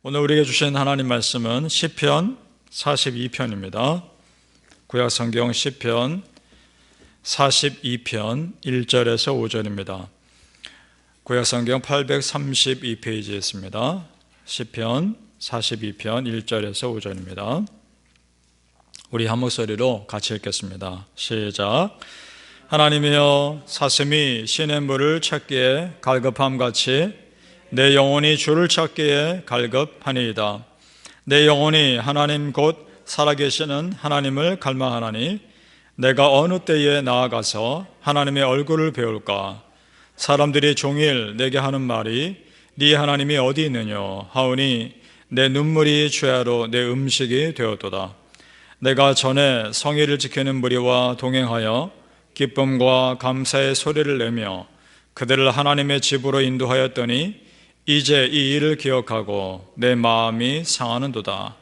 오늘 우리에게 주신 하나님 말씀은 시편 42편입니다. 구약성경 시편 42편 1절에서 5절입니다. 구약성경 832페이지에 있습니다. 시편 42편 1절에서 5절입니다. 우리 한 목소리로 같이 읽겠습니다. 시작. 하나님이여, 사슴이 시냇물을 찾기에 갈급함같이 내 영혼이 주를 찾기에 갈급하니이다. 내 영혼이 하나님 곧 살아계시는 하나님을 갈망하나니 내가 어느 때에 나아가서 하나님의 얼굴을 배울까? 사람들이 종일 내게 하는 말이 네 하나님이 어디 있느냐 하오니 내 눈물이 죄하로 내 음식이 되었도다. 내가 전에 성의를 지키는 무리와 동행하여 기쁨과 감사의 소리를 내며 그들을 하나님의 집으로 인도하였더니 이제 이 일을 기억하고 내 마음이 상하는도다.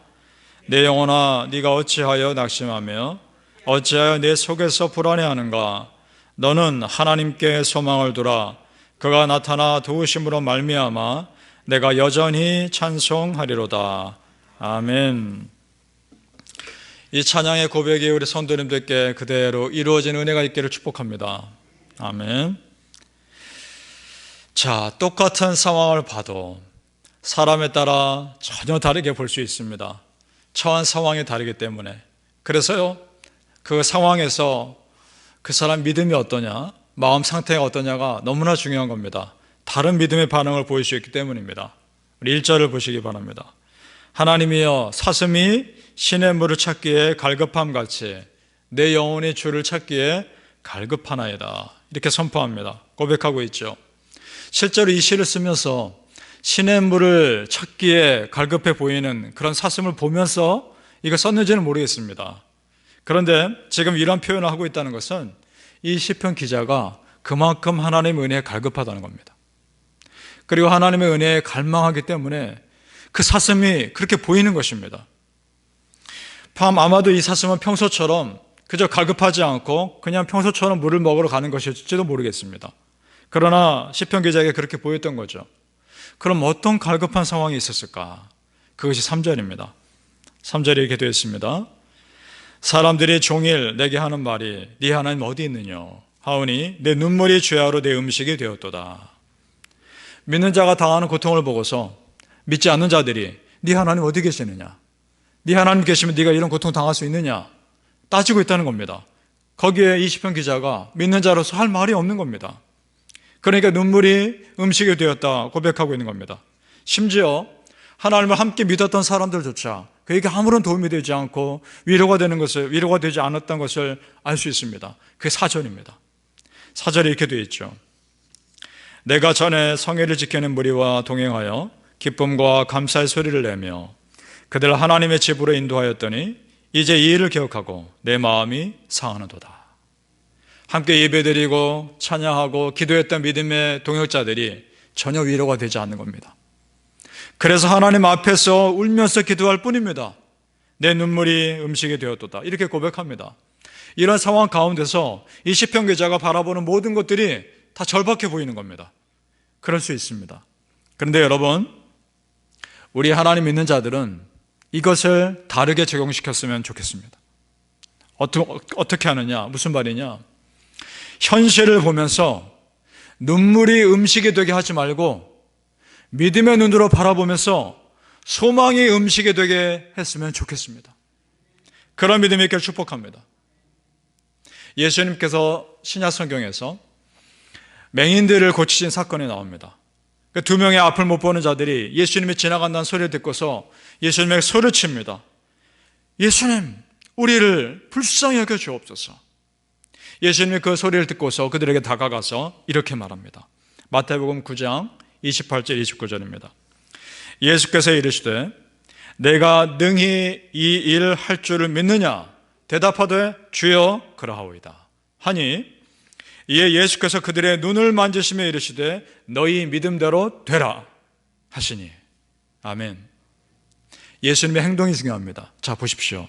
내 영혼아, 네가 어찌하여 낙심하며 어찌하여 내 속에서 불안해하는가? 너는 하나님께 소망을 두라. 그가 나타나 도우심으로 말미암아 내가 여전히 찬송하리로다. 아멘. 이 찬양의 고백이 우리 성도님들께 그대로 이루어진 은혜가 있기를 축복합니다. 아멘. 자, 똑같은 상황을 봐도 사람에 따라 전혀 다르게 볼 수 있습니다. 처한 상황이 다르기 때문에. 그래서요, 그 상황에서 그 사람 믿음이 어떠냐, 마음 상태가 어떠냐가 너무나 중요한 겁니다. 다른 믿음의 반응을 보일 수 있기 때문입니다. 우리 1절을 보시기 바랍니다. 하나님이여, 사슴이 시냇물을 찾기에 갈급함같이 내 영혼이 주를 찾기에 갈급하나이다. 이렇게 선포합니다. 고백하고 있죠. 실제로 이 시를 쓰면서 시냇물을 찾기에 갈급해 보이는 그런 사슴을 보면서 이거 썼는지는 모르겠습니다. 그런데 지금 이런 표현을 하고 있다는 것은 이 시편 기자가 그만큼 하나님의 은혜에 갈급하다는 겁니다. 그리고 하나님의 은혜에 갈망하기 때문에 그 사슴이 그렇게 보이는 것입니다. 아마도 이 사슴은 평소처럼 그저 갈급하지 않고 그냥 평소처럼 물을 먹으러 가는 것일지도 모르겠습니다. 그러나 시편 기자에게 그렇게 보였던 거죠. 그럼 어떤 갈급한 상황이 있었을까? 그것이 3절입니다. 3절에 이렇게 되어 있습니다. 사람들이 종일 내게 하는 말이 네 하나님 어디 있느냐 하오니 내 눈물이 죄하로 내 음식이 되었도다. 믿는 자가 당하는 고통을 보고서 믿지 않는 자들이 네 하나님 어디 계시느냐, 네 하나님 계시면 네가 이런 고통 당할 수 있느냐 따지고 있다는 겁니다. 거기에 이 시편 기자가 믿는 자로서 할 말이 없는 겁니다. 그러니까 눈물이 음식이 되었다 고백하고 있는 겁니다. 심지어 하나님을 함께 믿었던 사람들조차 그에게 아무런 도움이 되지 않고 위로가 되지 않았던 것을 알 수 있습니다. 그게 4절입니다. 4절에 이렇게 되어 있죠. 내가 전에 성의를 지키는 무리와 동행하여 기쁨과 감사의 소리를 내며 그들을 하나님의 집으로 인도하였더니 이제 이 일을 기억하고 내 마음이 상하는도다. 함께 예배드리고 찬양하고 기도했던 믿음의 동역자들이 전혀 위로가 되지 않는 겁니다. 그래서 하나님 앞에서 울면서 기도할 뿐입니다. 내 눈물이 음식이 되었도다. 이렇게 고백합니다. 이런 상황 가운데서 이 시편 기자가 바라보는 모든 것들이 다 절박해 보이는 겁니다. 그럴 수 있습니다. 그런데 여러분, 우리 하나님 믿는 자들은 이것을 다르게 적용시켰으면 좋겠습니다. 어떻게 하느냐? 무슨 말이냐? 현실을 보면서 눈물이 음식이 되게 하지 말고 믿음의 눈으로 바라보면서 소망이 음식이 되게 했으면 좋겠습니다. 그런 믿음이 있기를 축복합니다. 예수님께서 신약 성경에서 맹인들을 고치신 사건이 나옵니다. 그 2명의 앞을 못 보는 자들이 예수님이 지나간다는 소리를 듣고서 예수님에게 소리칩니다. 예수님, 우리를 불쌍히 여겨 주옵소서. 예수님이 그 소리를 듣고서 그들에게 다가가서 이렇게 말합니다. 마태복음 9장 28절 29절입니다. 예수께서 이르시되 내가 능히 이 일을 할 줄을 믿느냐 대답하되 주여 그러하오이다 하니 이에 예수께서 그들의 눈을 만지시며 이르시되 너희 믿음대로 되라 하시니. 아멘. 예수님의 행동이 중요합니다. 자, 보십시오.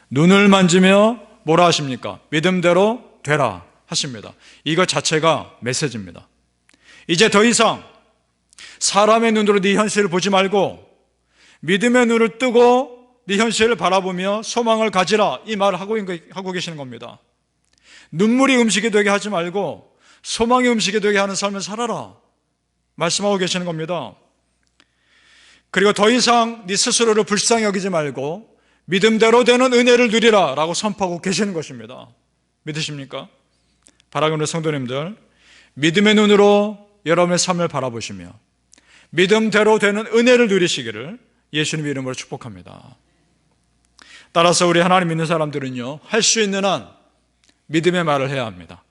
눈을 만지며 뭐라 하십니까? 믿음대로 되라 하십니다. 이것 자체가 메시지입니다. 이제 더 이상 사람의 눈으로 네 현실을 보지 말고 믿음의 눈을 뜨고 네 현실을 바라보며 소망을 가지라, 이 말을 하고 계시는 겁니다. 눈물이 음식이 되게 하지 말고 소망이 음식이 되게 하는 삶을 살아라 말씀하고 계시는 겁니다. 그리고 더 이상 네 스스로를 불쌍히 여기지 말고 믿음대로 되는 은혜를 누리라 라고 선포하고 계시는 것입니다. 믿으십니까? 바라기는 성도님들, 믿음의 눈으로 여러분의 삶을 바라보시며 믿음대로 되는 은혜를 누리시기를 예수님 이름으로 축복합니다. 따라서 우리 하나님 믿는 사람들은요, 할 수 있는 한 믿음의 말을 해야 합니다.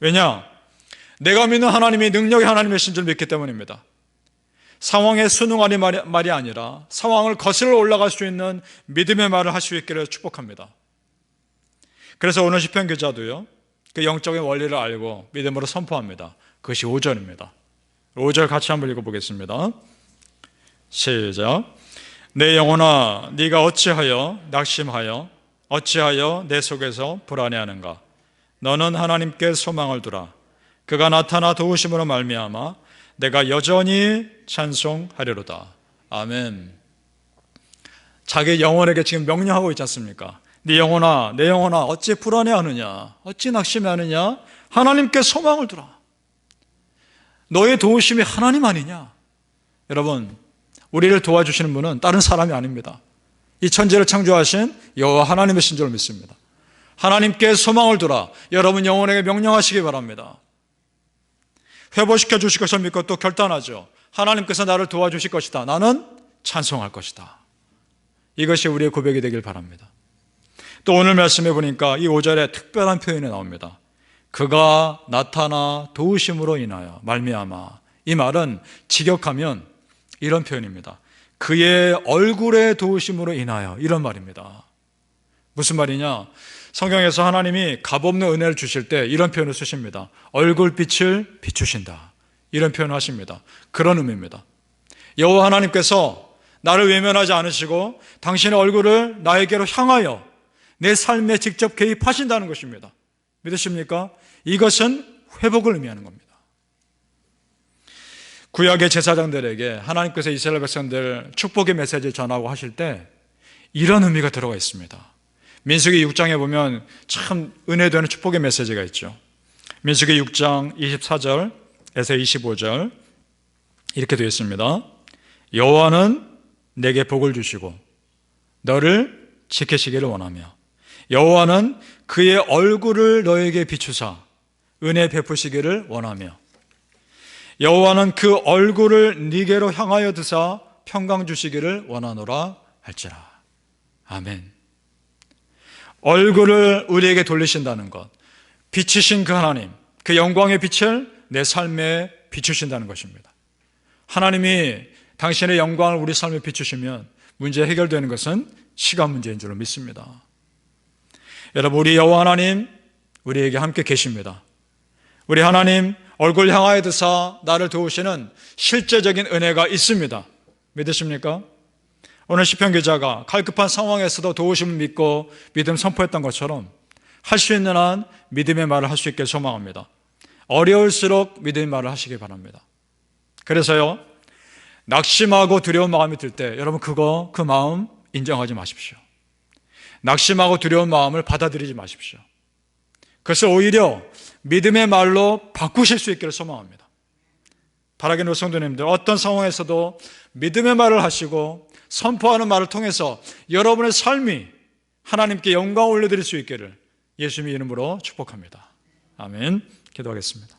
왜냐? 내가 믿는 하나님이 능력의 하나님이신 줄 믿기 때문입니다. 상황에 순응하는 말이 아니라 상황을 거슬러 올라갈 수 있는 믿음의 말을 할 수 있기를 축복합니다. 그래서 오늘 시편 기자도요, 그 영적인 원리를 알고 믿음으로 선포합니다. 그것이 5절입니다. 5절 같이 한번 읽어보겠습니다. 시작. 내 영혼아, 네가 어찌하여 낙심하여 어찌하여 내 속에서 불안해하는가? 너는 하나님께 소망을 두라. 그가 나타나 도우심으로 말미암아 내가 여전히 찬송하리로다. 아멘. 자기 영혼에게 지금 명령하고 있지 않습니까? 네 영혼아, 내 영혼아, 어찌 불안해하느냐? 어찌 낙심하느냐? 하나님께 소망을 두라. 너의 도우심이 하나님 아니냐? 여러분, 우리를 도와주시는 분은 다른 사람이 아닙니다. 이 천지를 창조하신 여호와 하나님이신 줄 믿습니다. 하나님께 소망을 두라. 여러분 영혼에게 명령하시기 바랍니다. 회복시켜 주실 것을 믿고 또 결단하죠. 하나님께서 나를 도와주실 것이다. 나는 찬송할 것이다. 이것이 우리의 고백이 되길 바랍니다. 또 오늘 말씀해 보니까 이 5절에 특별한 표현이 나옵니다. 그가 나타나 도우심으로 인하여 말미암아. 이 말은 직역하면 이런 표현입니다. 그의 얼굴의 도우심으로 인하여, 이런 말입니다. 무슨 말이냐? 성경에서 하나님이 값없는 은혜를 주실 때 이런 표현을 쓰십니다. 얼굴빛을 비추신다, 이런 표현을 하십니다. 그런 의미입니다. 여호와 하나님께서 나를 외면하지 않으시고 당신의 얼굴을 나에게로 향하여 내 삶에 직접 개입하신다는 것입니다. 믿으십니까? 이것은 회복을 의미하는 겁니다. 구약의 제사장들에게 하나님께서 이스라엘 백성들 축복의 메시지를 전하고 하실 때 이런 의미가 들어가 있습니다. 민수기 6장에 보면 참 은혜되는 축복의 메시지가 있죠. 민수기 6장 24절에서 25절 이렇게 되어 있습니다. 여호와는 내게 복을 주시고 너를 지키시기를 원하며 여호와는 그의 얼굴을 너에게 비추사 은혜 베푸시기를 원하며 여호와는 그 얼굴을 네게로 향하여 드사 평강 주시기를 원하노라 할지라. 아멘. 얼굴을 우리에게 돌리신다는 것, 비추신 그 하나님, 그 영광의 빛을 내 삶에 비추신다는 것입니다. 하나님이 당신의 영광을 우리 삶에 비추시면 문제 해결되는 것은 시간 문제인 줄로 믿습니다. 여러분, 우리 여호와 하나님 우리에게 함께 계십니다. 우리 하나님 얼굴 향하여 드사 나를 도우시는 실제적인 은혜가 있습니다. 믿으십니까? 오늘 시편 기자가 갈급한 상황에서도 도우심을 믿고 믿음 선포했던 것처럼 할 수 있는 한 믿음의 말을 할 수 있게 소망합니다. 어려울수록 믿음의 말을 하시기 바랍니다. 그래서요, 낙심하고 두려운 마음이 들 때 여러분 그 마음 인정하지 마십시오. 낙심하고 두려운 마음을 받아들이지 마십시오. 그래서 오히려 믿음의 말로 바꾸실 수 있기를 소망합니다. 바라기는 성도님들, 어떤 상황에서도 믿음의 말을 하시고 선포하는 말을 통해서 여러분의 삶이 하나님께 영광 올려드릴 수 있기를 예수님의 이름으로 축복합니다. 아멘. 기도하겠습니다.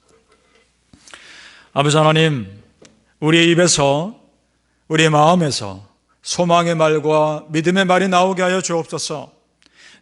아버지 하나님, 우리의 입에서 우리의 마음에서 소망의 말과 믿음의 말이 나오게 하여 주옵소서.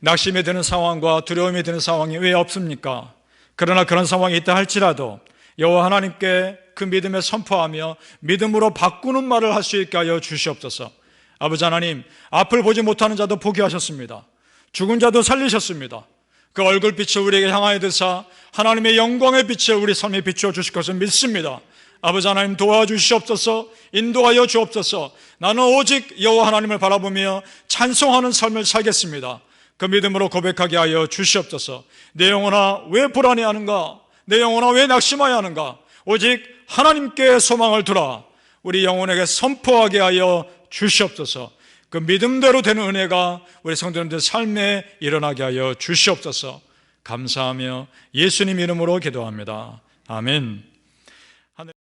낙심이 드는 상황과 두려움이 드는 상황이 왜 없습니까? 그러나 그런 상황이 있다 할지라도 여호와 하나님께 그 믿음에 선포하며 믿음으로 바꾸는 말을 할 수 있게 하여 주시옵소서. 아버지 하나님, 앞을 보지 못하는 자도 보게 하셨습니다. 죽은 자도 살리셨습니다. 그 얼굴빛을 우리에게 향하여 드사 하나님의 영광의 빛을 우리 삶에 비추어 주실 것을 믿습니다. 아버지 하나님, 도와주시옵소서. 인도하여 주옵소서. 나는 오직 여호와 하나님을 바라보며 찬송하는 삶을 살겠습니다. 그 믿음으로 고백하게 하여 주시옵소서. 내 영혼아 왜 불안해하는가? 내 영혼아 왜 낙심하여 하는가? 오직 하나님께 소망을 두라. 우리 영혼에게 선포하게 하여 주시옵소서. 그 믿음대로 되는 은혜가 우리 성도님들 삶에 일어나게 하여 주시옵소서. 감사하며 예수님 이름으로 기도합니다. 아멘.